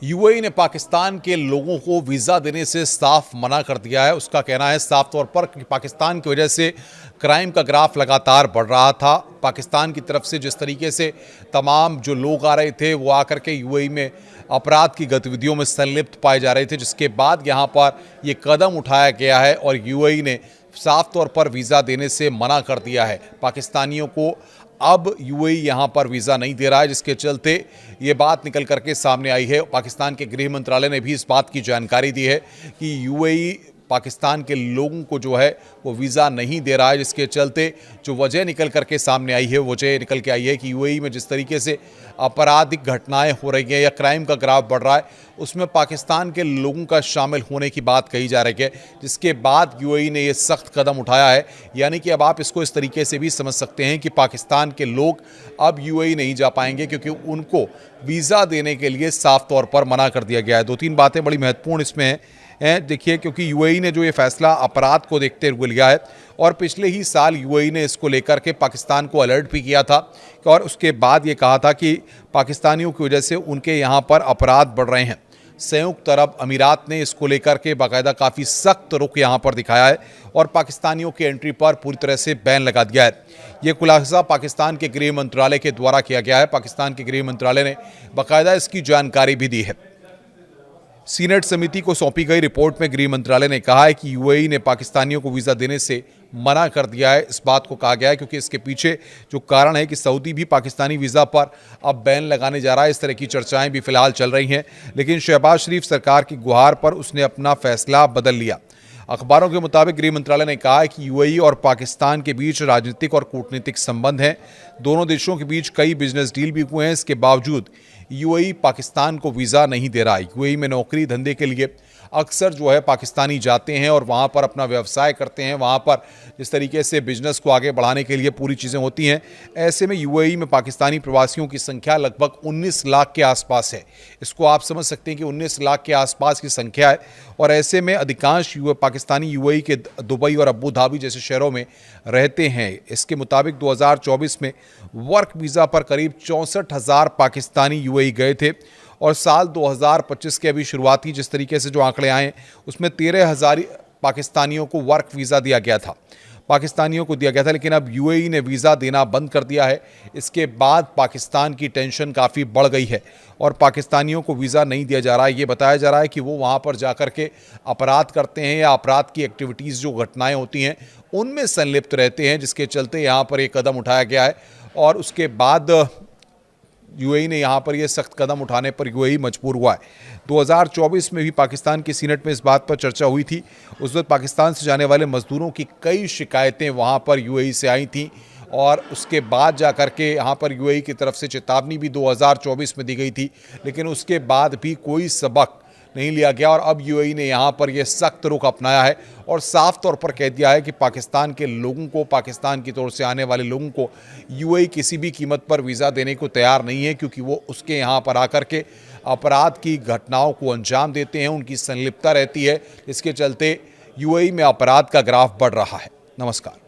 UAE ने पाकिस्तान के लोगों को वीज़ा देने से साफ मना कर दिया है। उसका कहना है साफ तौर पर कि पाकिस्तान की वजह से क्राइम का ग्राफ लगातार बढ़ रहा था। पाकिस्तान की तरफ से जिस तरीके से तमाम जो लोग आ रहे थे वो आकर के यूएई में अपराध की गतिविधियों में संलिप्त पाए जा रहे थे, जिसके बाद यहाँ पर ये कदम उठाया गया है और यूएई ने साफ तौर पर वीज़ा देने से मना कर दिया है। पाकिस्तानियों को अब यूएई यहाँ पर वीज़ा नहीं दे रहा है, जिसके चलते ये बात निकल करके सामने आई है। पाकिस्तान के गृह मंत्रालय ने भी इस बात की जानकारी दी है कि यूएई पाकिस्तान के लोगों को जो है वो वीज़ा नहीं दे रहा है, जिसके चलते जो वजह निकल करके सामने आई है, वजह निकल के आई है कि यूएई में जिस तरीके से आपराधिक घटनाएं हो रही हैं या क्राइम का ग्राफ बढ़ रहा है, उसमें पाकिस्तान के लोगों का शामिल होने की बात कही जा रही है, जिसके बाद यूएई ने ये सख्त कदम उठाया है। यानी कि अब आप इसको इस तरीके से भी समझ सकते हैं कि पाकिस्तान के लोग अब यूएई नहीं जा पाएंगे, क्योंकि उनको वीज़ा देने के लिए साफ तौर पर मना कर दिया गया है। दो तीन बातें बड़ी महत्वपूर्ण इसमें हैं, देखिए, क्योंकि यूएई ने जो ये फैसला अपराध को देखते हुए लिया है और पिछले ही साल यूएई ने इसको लेकर के पाकिस्तान को अलर्ट भी किया था और उसके बाद ये कहा था कि पाकिस्तानियों की वजह से उनके यहाँ पर अपराध बढ़ रहे हैं। संयुक्त अरब अमीरात ने इसको लेकर के बाकायदा काफ़ी सख्त रुख यहाँ पर दिखाया है और पाकिस्तानियों की एंट्री पर पूरी तरह से बैन लगा दिया है। ये खुलासा पाकिस्तान के गृह मंत्रालय के द्वारा किया गया है। पाकिस्तान के गृह मंत्रालय ने बाकायदा इसकी जानकारी भी दी है। सीनेट समिति को सौंपी गई रिपोर्ट में गृह मंत्रालय ने कहा है कि यूएई ने पाकिस्तानियों को वीज़ा देने से मना कर दिया है। इस बात को कहा गया है क्योंकि इसके पीछे जो कारण है कि सऊदी भी पाकिस्तानी वीज़ा पर अब बैन लगाने जा रहा है। इस तरह की चर्चाएं भी फिलहाल चल रही हैं, लेकिन शहबाज शरीफ सरकार की गुहार पर उसने अपना फैसला बदल लिया। अखबारों के मुताबिक गृह मंत्रालय ने कहा है कि यूएई और पाकिस्तान के बीच राजनीतिक और कूटनीतिक संबंध हैं। दोनों देशों के बीच कई बिजनेस डील भी हुए हैं। इसके बावजूद यूएई पाकिस्तान को वीज़ा नहीं दे रहा है। यूएई में नौकरी धंधे के लिए अक्सर जो है पाकिस्तानी जाते हैं और वहाँ पर अपना व्यवसाय करते हैं। वहाँ पर जिस तरीके से बिजनेस को आगे बढ़ाने के लिए पूरी चीज़ें होती हैं, ऐसे में यूएई में पाकिस्तानी प्रवासियों की संख्या लगभग 19 लाख के आसपास है। इसको आप समझ सकते हैं कि 19 लाख के आसपास की संख्या है और ऐसे में अधिकांश पाकिस्तानी यूएई के दुबई और अबू धाबी जैसे शहरों में रहते हैं। इसके मुताबिक 2024 में वर्क वीज़ा पर करीब 64,000 पाकिस्तानी यूएई गए थे और साल 2025 के अभी शुरुआती जिस तरीके से जो आंकड़े आए उसमें 13,000 पाकिस्तानियों को वर्क वीज़ा दिया गया था, लेकिन अब यूएई ने वीज़ा देना बंद कर दिया है। इसके बाद पाकिस्तान की टेंशन काफ़ी बढ़ गई है और पाकिस्तानियों को वीज़ा नहीं दिया जा रहा है। ये बताया जा रहा है कि वो वहाँ पर जा कर के अपराध करते हैं या अपराध की एक्टिविटीज़ जो घटनाएं होती हैं उनमें संलिप्त रहते हैं, जिसके चलते यहाँ पर एक कदम उठाया गया है और उसके बाद यूएई ने यहाँ पर यह सख्त कदम उठाने पर यूएई मजबूर हुआ है। 2024 में भी पाकिस्तान की सीनेट में इस बात पर चर्चा हुई थी। उस वक्त पाकिस्तान से जाने वाले मजदूरों की कई शिकायतें वहाँ पर यूएई से आई थीं और उसके बाद जा कर के यहाँ पर यूएई की तरफ से चेतावनी भी 2024 में दी गई थी, लेकिन उसके बाद भी कोई सबक नहीं लिया गया और अब यूएई ने यहाँ पर यह सख्त रुख अपनाया है और साफ तौर पर कह दिया है कि पाकिस्तान के लोगों को, पाकिस्तान की तरफ से आने वाले लोगों को यूएई किसी भी कीमत पर वीज़ा देने को तैयार नहीं है, क्योंकि वो उसके यहाँ पर आकर के अपराध की घटनाओं को अंजाम देते हैं, उनकी संलिप्तता रहती है। इसके चलते यूएई में अपराध का ग्राफ बढ़ रहा है। नमस्कार।